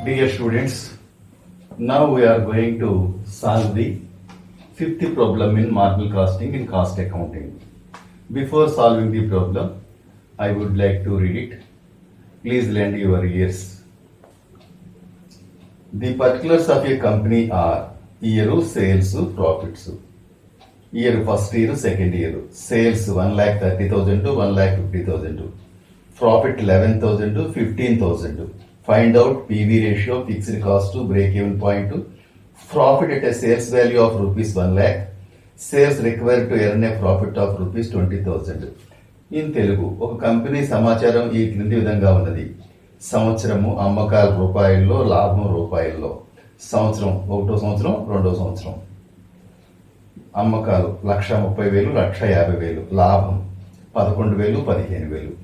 Dear students, now we are going to solve the fifth problem in marginal costing in cost accounting. Before solving the problem, I would like to read it. Please lend your ears. The particulars of a company are year sales, profits. Year first year, second year. Sales 1,30,000 to 1,50,000. Profit 11,000 to 15,000. Find out PV ratio, fixed cost to break even point. Profit at a sales value of rupees 1 lakh. Sales required to earn a profit of rupees 20,000. In Telugu ఒక company సమాచారం ఈ క్రింది విధంగా ఉన్నది. సంవత్సరము అమ్మకాలు రూపాయల్లో, లాభం రూపాయల్లో. సంవత్సరం ఒకటో సంవత్సరం, రెండో సంవత్సరం. అమ్మకాలు 1,30,000, 1,50,000. లాభం 11,000, 15,000.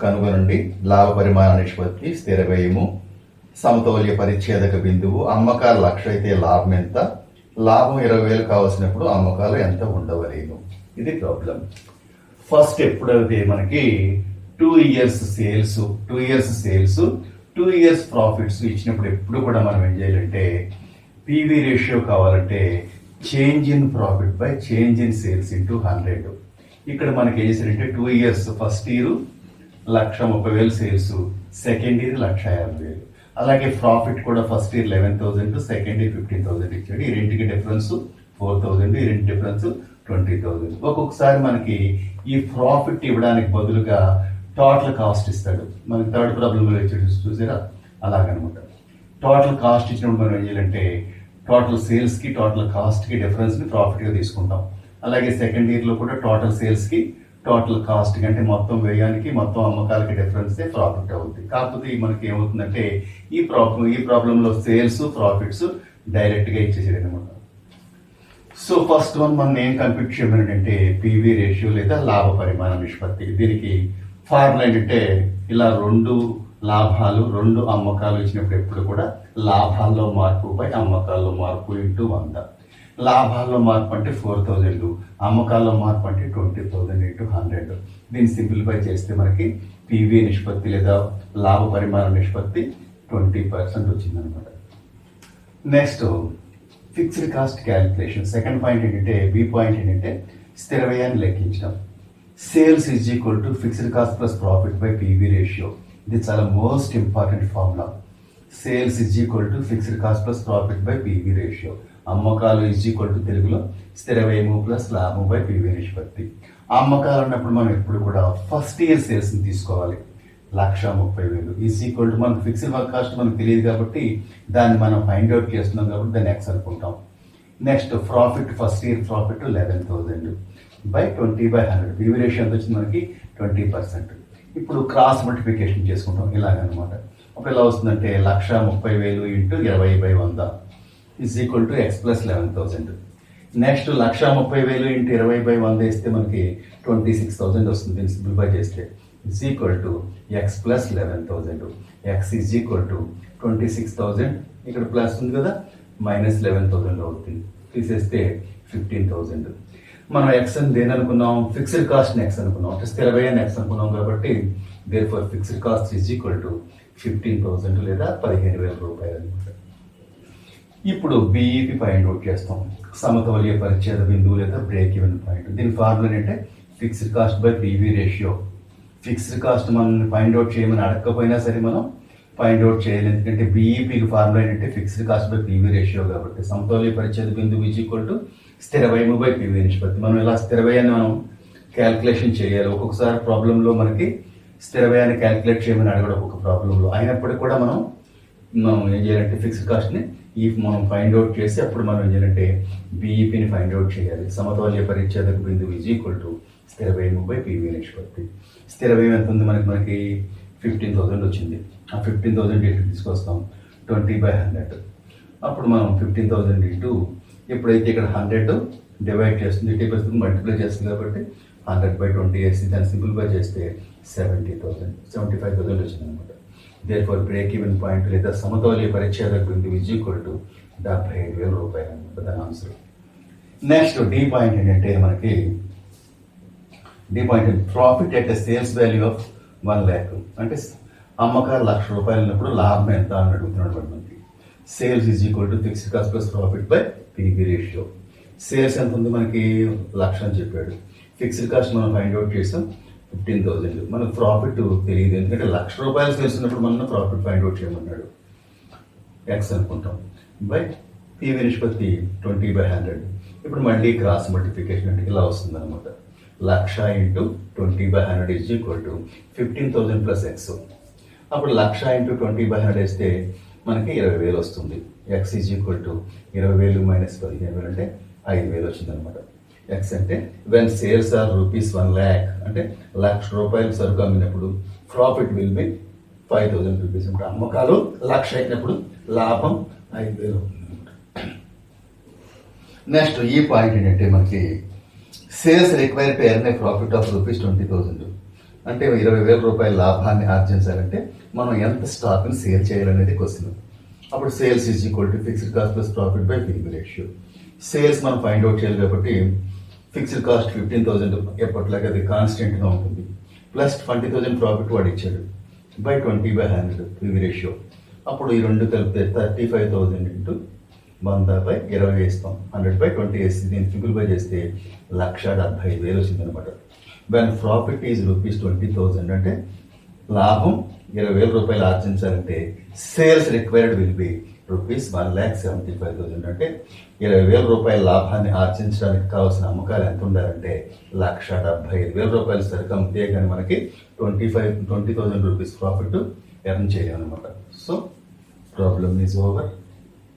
కనుగొనండి లాభ పరిమాణ నిష్పత్తి, స్థిర వ్యయము, సమతౌల్య పరిచ్ఛేదక బిందువు. అమ్మకాలు 1,00,000 అయితే లాభం ఎంత? లాభం 20,000 కావాల్సినప్పుడు అమ్మకాలు ఎంత ఉండవలేను? ఇది ప్రాబ్లం. ఫస్ట్ ఎప్పుడైతే మనకి 2 years సేల్స్, 2 years ప్రాఫిట్స్ ఇచ్చినప్పుడు ఎప్పుడు కూడా మనం ఏం చేయాలంటే పీవీ రేషియో కావాలంటే change in profit by change in sales into 100. ఇక్కడ మనకి ఏం చేశారంటే 2 years first year 1,30,000 sales, second year 1,50,000. అలాగే ప్రాఫిట్ కూడా ఫస్ట్ ఇయర్ 11,000, సెకండ్ ఇయర్ 15,000 ఇచ్చాడు. ఈ రెండుకి డిఫరెన్స్ 4,000, ఈ రెండు డిఫరెన్స్ 20,000. ఒక్కొక్కసారి మనకి ఈ ప్రాఫిట్ ఇవ్వడానికి బదులుగా టోటల్ కాస్ట్ ఇస్తాడు. మనకి థర్డ్ ప్రాబ్లంలో ఇచ్చాడు చూసారా, అలాగనమాట. టోటల్ కాస్ట్ ఇచ్చినప్పుడు మనం ఏం చేయాలంటే టోటల్ సేల్స్కి టోటల్ కాస్ట్కి డిఫరెన్స్ని ప్రాఫిట్గా తీసుకుంటాం. అలాగే సెకండ్ ఇయర్లో కూడా టోటల్ సేల్స్కి టోటల్ కాస్ట్ అంటే మొత్తం వ్యయానికి మొత్తం అమ్మకాలకి డిఫరెన్సే ప్రాఫిట్ అవుతుంది. కాకపోతే మనకి ఏమవుతుందంటే ఈ ప్రాబ్లంలో సేల్స్ ప్రాఫిట్స్ డైరెక్ట్గా ఇచ్చేసాడు అనమాట. సో ఫస్ట్ వన్ మనం ఏం కంప్యూట్ చేయమనంటే పీవీ రేషియో లేదా లాభ పరిమాణ నిష్పత్తి. దీనికి ఫార్ములా ఏంటంటే ఇలా 2 లాభాలు 2 అమ్మకాలు ఇచ్చినప్పుడు ఎప్పుడు కూడా లాభాల్లో మార్పు బై అమ్మకాల్లో మార్పు ఇంటూ 100. లాభాల్లో మార్పు అంటే 4,000, అమ్మకాల్లో మార్పు అంటే 20,000 ఇంటూ 100. దీన్ని సింప్లిఫై చేస్తే మనకి పీవీ నిష్పత్తి లేదా లాభ పరిమాణ నిష్పత్తి 20% వచ్చిందనమాట. Next fixed cost calculation. Second point ఏంటంటే బి పాయింట్ ఏంటంటే స్థిర వ్యయాన్ని లెక్కించడం. Sales is equal to fixed cost plus profit by PV ratio. ఇది చాలా most important formula. Sales is equal to fixed cost plus profit by PV ratio. అమ్మకాలు is equal to తెలుగులో స్థిర వ్యయము ప్లస్ లాభం బై పీవీ నిష్పత్తి. అమ్మకాలు అన్నప్పుడు మనం ఎప్పుడు కూడా ఫస్ట్ ఇయర్ సేల్స్ని తీసుకోవాలి. 1,30,000 ఈజ్ ఈక్వల్ టు మనకు ఫిక్స్డ్ కాస్ట్ మనకు తెలియదు కాబట్టి దాన్ని మనం ఫైండ్ అవుట్ చేస్తున్నాం కాబట్టి దాన్ని ఎక్స్ అనుకుంటాం. Next profit first year profit 11,000 by 20/100. PV ratio ఎంత వచ్చింది మనకి 20%. ఇప్పుడు క్రాస్ మల్టిప్లికేషన్ చేసుకుంటాం ఇలాగనమాట. అప్పుడు ఎలా వస్తుందంటే 1,30,000 into 20/100 is equal to X plus 11,000. Next 1,30,000 into 20/100 వేస్తే మనకి 26,000 వస్తుంది. దీన్ని సింప్లిఫై చేస్తే is equal to X plus 11,000. X is equal to 26,000, ఇక్కడ ప్లస్ ఉంది కదా, మైనస్ 11,000 అవుతుంది. తీసేస్తే 15,000. మనం ఎక్స్ అని దేని అనుకున్నాం? ఫిక్స్డ్ కాస్ట్ని ఎక్స్ అనుకున్నాం, అంటే స్థిర వ్యయాన్ని ఎక్స్ అనుకున్నాం కాబట్టి therefore fixed cost is equal to 15,000 లేదా 15,000 రూపాయలు అనమాట. ఇప్పుడు బిఈపి ఫైండ్ అవుట్ చేస్తాం. సమతౌల్య పరిచ్ఛేద బిందువు లేదా బ్రేక్ ఈవెన్ పాయింట్. దీని ఫార్ములా ఏంటంటే fixed cost by PV ratio. Fixed cost మనం ఫైండ్ అవుట్ చేయమని అడగకపోయినా సరే మనం ఫైండ్ అవుట్ చేయాలి. ఎందుకంటే బీఈపీకి ఫార్ములా ఏంటంటే fixed cost by PV ratio కాబట్టి సమతౌల్య పరిచ్ఛేద బిందువు ఈజ్ ఈక్వల్ టు స్థిర వ్యయము బై పీవీ నిష్పత్తి. మనం ఇలా స్థిర వ్యయాన్ని మనం క్యాల్కులేషన్ చేయాలి. ఒక్కొక్కసారి ప్రాబ్లంలో మనకి స్థిర వ్యయాన్ని క్యాల్కులేట్ చేయమని అడగడం ఒక్కొక్క ప్రాబ్లంలో. అయినప్పటికీ కూడా మనం ఏం చేయాలంటే ఫిక్స్డ్ కాస్ట్ని మనం ఫైండ్ అవుట్ చేసి అప్పుడు మనం ఏం చేయాలంటే బీఈపీని ఫైండ్ అవుట్ చేయాలి. సమతౌల్య పరిచ్ఛేదక బిందువు ఈజ్ ఈక్వల్ టు స్థిర వ్యయము బై పీవీ నిష్పత్తి. స్థిర వ్యయం ఎంత ఉంది మనకి 15,000 వచ్చింది. ఆ 15,000 ఇటు తీసుకొస్తాం 20/100. అప్పుడు మనం 15,000 ఇంటూ ఎప్పుడైతే ఇక్కడ 100 డివైడ్ చేస్తుంది 80% మల్టిప్లై చేస్తుంది కాబట్టి 100/20 వేసి దాన్ని సింప్లిఫై చేస్తే 75,000 వచ్చింది అనమాట. Therefore break even point లేదా సమతౌల్య పరిచ్ఛేదక బిందువు ఈజ్ ఈక్వల్ టు 75,000 రూపాయలు అనమాట దాని ఆన్సర్. నెక్స్ట్ డి పాయింట్ ఏంటంటే మనకి the point profit at sales value of 1 lakh. అంటే అమ్మకాలు ₹1,00,000 ఉన్నప్పుడు లాభం ఎంత అని అడుగుతున్నాడు వాడు మనకి. Sales is equal to fixed cost plus profit by PV ratio. Sales ఎంత ఉంది మనకి 1,00,000 అని చెప్పాడు. ఫిక్స్డ్ కాస్ట్ మనం ఫైండ్ అవుట్ చేసాం 15,000. మనకు ప్రాఫిట్ తెలియదు, ఎందుకంటే ₹1,00,000 సేల్స్ ఉన్నప్పుడు మనం ప్రాఫిట్ ఫైండ్ అవుట్ చేయమన్నాడు. ఎక్స్ అనుకుంటాం బై పీవీ నిష్పత్తి 20/100. ఇప్పుడు మళ్ళీ క్రాస్ మల్టిప్లికేషన్ అంటే ఇలా వస్తుంది అనమాట. 1,00,000 into 20/100 is equal to 15,000 plus X. అప్పుడు 1,00,000 ఇంటూ 20/100 వేస్తే మనకి 20,000 వస్తుంది. X is equal to 20,000 minus 15,000 అంటే 5,000 వచ్చింది అనమాట. ఎక్స్ అంటే వెన్ సేల్స్ ఆర్ ₹1,00,000 అంటే ₹1,00,000 సరుకు అమ్మినప్పుడు ప్రాఫిట్ విల్ బి 5,000 రూపీస్. అంటే అమ్మకాలు 1,00,000 అయినప్పుడు లాభం 5,000 అవుతుంది. నెక్స్ట్ ఈ పాయింట్ ఏంటంటే మనకి sales require to earn A profit of ₹20,000 అంటే ₹20,000 లాభాన్ని ఆర్జించాలంటే మనం ఎంత స్టాక్ని సేల్ చేయాలనేది క్వశ్చన్. అప్పుడు sales is equal to fixed cost plus profit by PV ratio. Sales మనం ఫైండ్ అవుట్ చేయాలి కాబట్టి ఫిక్స్డ్ కాస్ట్ 15,000 ఎప్పటిలాగా అది కాన్స్టెంట్గా ఉంటుంది, ప్లస్ 20,000 ప్రాఫిట్ వాడు ఇచ్చాడు బై 20/100 పీవీ రేషియో. అప్పుడు ఈ రెండు కలిపితే 35,000 ఇంటూ 100/20 వేస్తాం. 100/20 వేసి దీన్ని సింప్లిఫై చేస్తే 1,75,000 వచ్చింది అనమాట. వెన్ ప్రాఫిట్ ఈజ్ ₹20,000 అంటే లాభం ₹20,000 ఆర్జించాలంటే సేల్స్ రిక్వైర్డ్ విల్ బి ₹1,75,000 అంటే ₹20,000 లాభాన్ని ఆర్జించడానికి కావాల్సిన అమ్మకాలు ఎంత ఉండాలంటే ₹1,75,000 సరుకు అమ్మితే కానీ మనకి ₹20,000 ప్రాఫిట్ ఎర్న్ చేయలేమన్నమాట. So problem is over.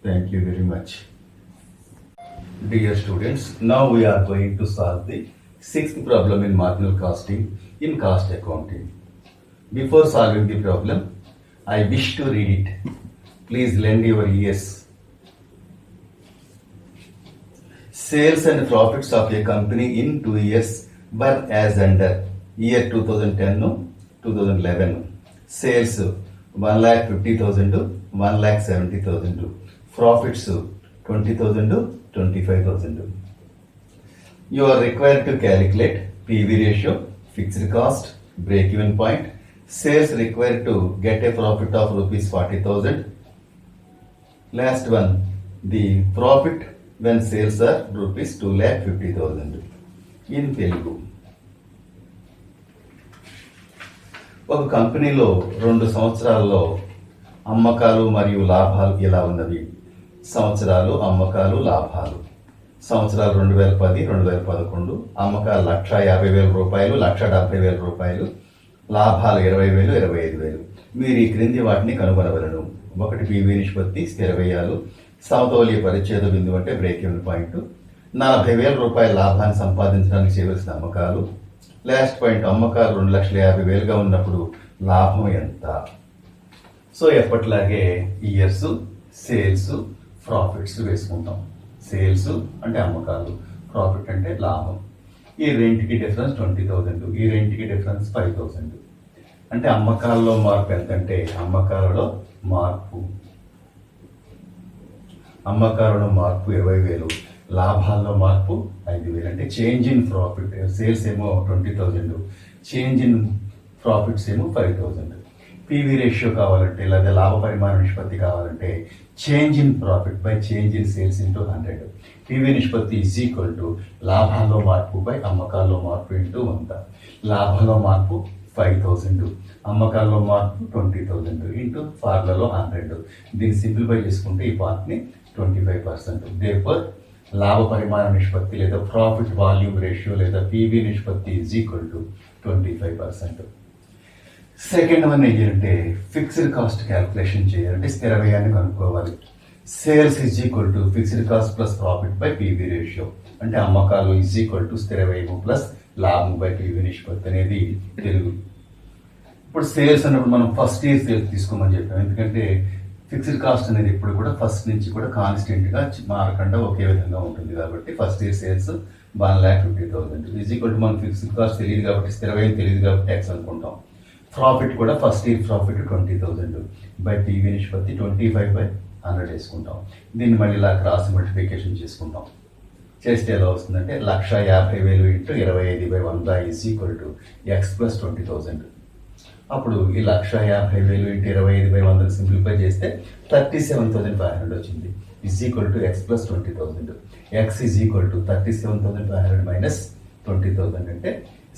Thank you very much. Dear students, now we are going to solve the 6th problem in marginal costing in cost accounting. Before solving the problem, I wish to read it. Please lend your ears. Sales and profits of a company in 2 years were as under. Year 2010, 2011. Sales 1,50,000, 1,70,000. Profits 20,000, 25,000. You are required to calculate PV ratio, fixed cost, break-even point. Sales required to get a profit of ₹40,000. Last one, the profit when sales are ₹2,50,000. In Telugu. ఒక కంపెనీలో 2 సంవత్సరాల్లో అమ్మకాలు మరియు లాభాలు ఎలా ఉన్నవి? సంవత్సరాలు అమ్మకాలు లాభాలు. సంవత్సరాలు 2010, 2011. అమ్మకాలు ₹1,50,000, ₹1,70,000, లాభాలు 20,000, 25,000. మీరు ఈ క్రింది వాటిని కనుగొనవలను. 1 పీవీ నిష్పత్తి, స్థిర వ్యయాలు, సమతౌల్య పరిచ్ఛేద బిందువు అంటే బ్రేక్ ఈవెన్ పాయింట్, ₹40,000 లాభాన్ని సంపాదించడానికి చేయవలసిన అమ్మకాలు. లాస్ట్ పాయింట్ అమ్మకాలు 2,50,000గా ఉన్నప్పుడు లాభం ఎంత? సో ఎప్పటిలాగే ఇయర్స్, సేల్స్, ప్రాఫిట్స్ వేసుకుంటాం. సేల్స్ అంటే అమ్మకాలు, ప్రాఫిట్ అంటే లాభం. ఈ రెంటికి డిఫరెన్స్ 20,000, ఈ రెంటికి డిఫరెన్స్ 5,000. అంటే అమ్మకాల్లో మార్పు ఎంతంటే అమ్మకాలలో మార్పు 20,000, లాభాల్లో మార్పు 5,000. అంటే చేంజ్ ఇన్ ప్రాఫిట్. సేల్స్ ఏమో 20,000, చేంజ్ ఇన్ ప్రాఫిట్స్ ఏమో 5,000. పీవీ రేషియో కావాలంటే లేదా లాభ పరిమాణ నిష్పత్తి కావాలంటే change in profit by change in sales into 100. PV నిష్పత్తి ఈజ్ ఈక్వల్ టు లాభాల్లో మార్పు బై అమ్మకాల్లో మార్పు ఇంటూ 100. లాభంలో మార్పు 5,000, అమ్మకాల్లో మార్పు 20,000 ఇంటూ ఫార్ములాలో 100. దీన్ని సింప్లిఫై చేసుకుంటే ఈ పార్ట్ని 25%. దేర్ఫోర్ లాభ పరిమాణ నిష్పత్తి లేదా ప్రాఫిట్ వాల్యూమ్ రేషియో లేదా పీవీ నిష్పత్తి is equal to 25%. Second one ఏంటంటే ఫిక్స్డ్ కాస్ట్ క్యాల్కులేషన్ చేయాలంటే స్థిర వ్యయాన్ని కనుక్కోవాలి. Sales is equal to fixed cost plus profit by PV ratio. అంటే అమ్మకాలు ఈజ్ ఈక్వల్ టు స్థిర వ్యయము ప్లస్ లాభం బై పీవీ నిష్పత్తి అనేది తెలుగు. ఇప్పుడు సేల్స్ అన్నప్పుడు మనం ఫస్ట్ ఇయర్ సేల్స్ తీసుకోమని చెప్పాం, ఎందుకంటే ఫిక్స్డ్ కాస్ట్ అనేది ఇప్పుడు కూడా ఫస్ట్ నుంచి కూడా కాన్స్టెంట్గా మారకుండా ఒకే విధంగా ఉంటుంది కాబట్టి first year sales 1,50,000 is equal to మనం ఫిక్స్డ్ కాస్ట్ తెలియదు కాబట్టి స్థిర వ్యయం తెలియదు కాబట్టి ట్యాక్స్ అనుకుంటాం. ప్రాఫిట్ కూడా first year profit 20,000 by PV నిష్పత్తి 25/100 వేసుకుంటాం. దీన్ని మళ్ళీ ఇలా క్రాస్ మల్టిప్లికేషన్ చేసుకుంటాం. చేస్తే ఎలా వస్తుందంటే 1,50,000 into 25/100 is equal to X plus 20,000. అప్పుడు ఈ 1,50,000 ఇంటూ 25/100 సింప్లిఫై చేస్తే 37,500 వచ్చింది. Is equal to X plus 20,000. X is equal to 37,500 minus 20,000 అంటే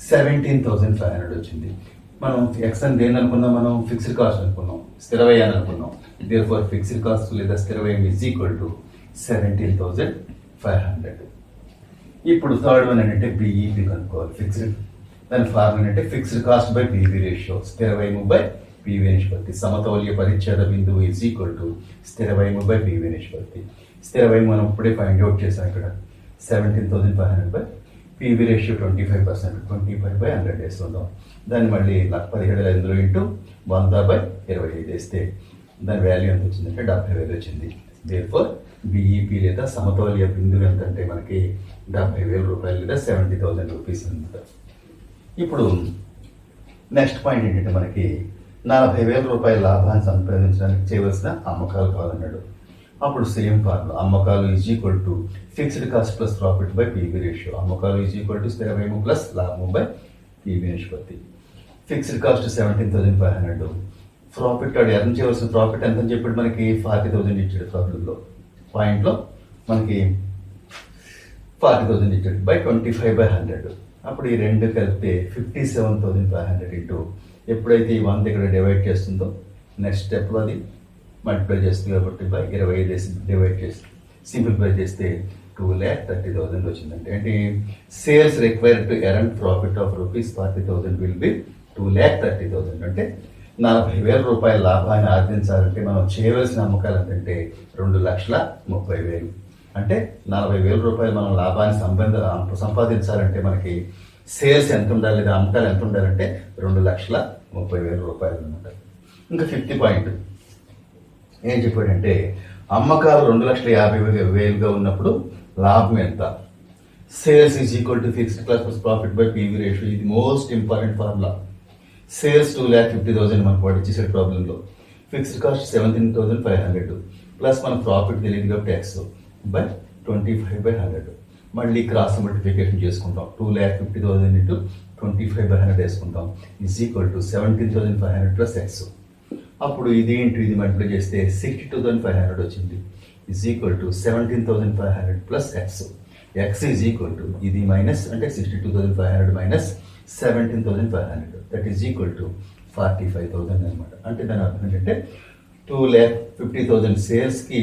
17,500 వచ్చింది. మనం ఎక్స్ అని దేని అనుకున్నాం, మనం ఫిక్స్డ్ కాస్ట్ అనుకున్నాం, స్థిర వ్యయాన్ని అనుకున్నాం. దేర్ఫోర్ ఫిక్స్డ్ కాస్ట్ లేదా స్థిర వ్యయం ఈజ్ ఈక్వల్ టు 17,500. ఇప్పుడు థర్డ్ వన్ ఏంటంటే బిఈపి కనుక్కోవాలి. ఫిక్స్డ్ దాని ఫార్ములా ఏంటంటే fixed cost by PV ratio, స్థిర వ్యయము బై పివి నిష్పత్తి. సమతౌల్య పరిచ్ఛేద బిందువు ఈజ్ ఈక్వల్ టు స్థిర వ్యయము బై పివి నిష్పత్తి. స్థిర వ్యయం మనం ఇప్పుడే ఫైండ్ అవుట్ చేసాం ఇక్కడ 17,500 బై పివి రేషియో 25%, 25/100 వేసుకుందాం. దాన్ని మళ్ళీ 17,500 ఇంటూ 100/25 వేస్తే దాని వాల్యూ ఎంత వచ్చిందంటే 70,000 వచ్చింది. దేర్ఫోర్ బిఈపి లేదా సమతౌల్య బిందువు ఎంత అంటే మనకి 70,000 రూపాయలు లేదా 70,000 రూపీస్ అనమాట. ఇప్పుడు నెక్స్ట్ పాయింట్ ఏంటంటే మనకి 40,000 రూపాయల లాభాన్ని సంపాదించడానికి చేయవలసిన అమ్మకాలు కావాలన్నాడు. అప్పుడు సేమ్ ఫార్ములా, అమ్మకాలు is equal to fixed cost plus profit by PV ratio. అమ్మకాలు ఈజ్ ఈక్వల్ టు స్థిర వ్యయము ప్లస్ లాభము బై పివి నిష్పత్తి. Fixed cost 17,500. ప్రాఫిట్ వాడు ఎర్న్ చేయవలసిన ప్రాఫిట్ ఎంత అని చెప్పాడు మనకి 40,000 ఇచ్చాడు. ప్రాఫిట్లో పాయింట్లో మనకి 40,000 ఇచ్చాడు బై 25/100. అప్పుడు ఈ రెండు కలిపితే 57,500 ఇంటూ ఎప్పుడైతే ఈ 100 ఇక్కడ డివైడ్ చేస్తుందో నెక్స్ట్ స్టెప్లో అది మల్టిప్లై చేస్తుంది కాబట్టి బై 25 డివైడ్ చేసి సింప్లిఫై చేస్తే 2,30,000 వచ్చిందంటే ఏంటి, sales required to earn profit of ₹40,000 will be 2,30,000. అంటే 40,000 రూపాయల లాభాన్ని ఆర్జించాలంటే మనం చేయవలసిన అమ్మకాలు ఏంటంటే 2,30,000. అంటే 40,000 రూపాయలు మనం లాభాన్ని సంపాదించాలంటే మనకి సేల్స్ ఎంత ఉండాలి లేదా అమ్మకాలు ఎంత ఉండాలంటే 2,30,000 రూపాయలు అనమాట. ఇంకా 5th పాయింట్ ఏం చెప్పాడంటే అమ్మకాలు 2,50,000గా ఉన్నప్పుడు లాభం ఎంత. Sales is equal to fixed cost plus profit by PV ratio. ఇది మోస్ట్ ఇంపార్టెంట్ ఫార్ములా. సేల్స్ 2,50,000 మనకు వాడు ఇచ్చేసాడు ప్రాబ్లంలో. ఫిక్స్డ్ కాస్ట్ 17,500 ప్లస్ మన ప్రాఫిట్ తెలియదు కాబట్టి ఎక్స్ బై 25/100. మళ్ళీ క్రాస్ మల్టిప్లికేషన్ చేసుకుంటాం. 2,50,000 ఇంటూ 25/100 వేసుకుంటాం. Is equal to 17,500 plus X. అప్పుడు ఇది ఇంటూ ఇది మల్టిప్లై చేస్తే 62,500 వచ్చింది. Is equal to 17,500 plus X. X is equal to ఇది మైనస్ అంటే 62,500 minus 17,500 that is equal to 45,000 అనమాట. అంటే దాని అర్థం ఏంటంటే 2,50,000 సేల్స్కి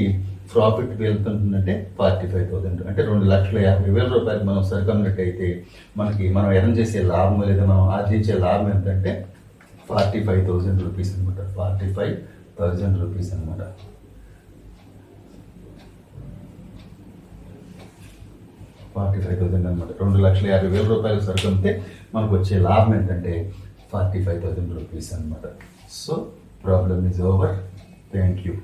ప్రాఫిట్ వెళ్తుంటుందంటే 45,000. అంటే 2,50,000 రూపాయలు మనం సరికమ్మినట్టయితే మనకి మనం ఎర్న్ చేసే లాభం లేదా మనం ఆర్జించే లాభం ఎంతంటే 45,000 రూపీస్ అనమాట. 45,000 రూపీస్ అనమాట. అనమాట 2,50,000 రూపాయలు సరుకుంటే మనకు వచ్చే లాభం ఏంటంటే 45,000 రూపీస్ అనమాట. So problem is over. Thank you.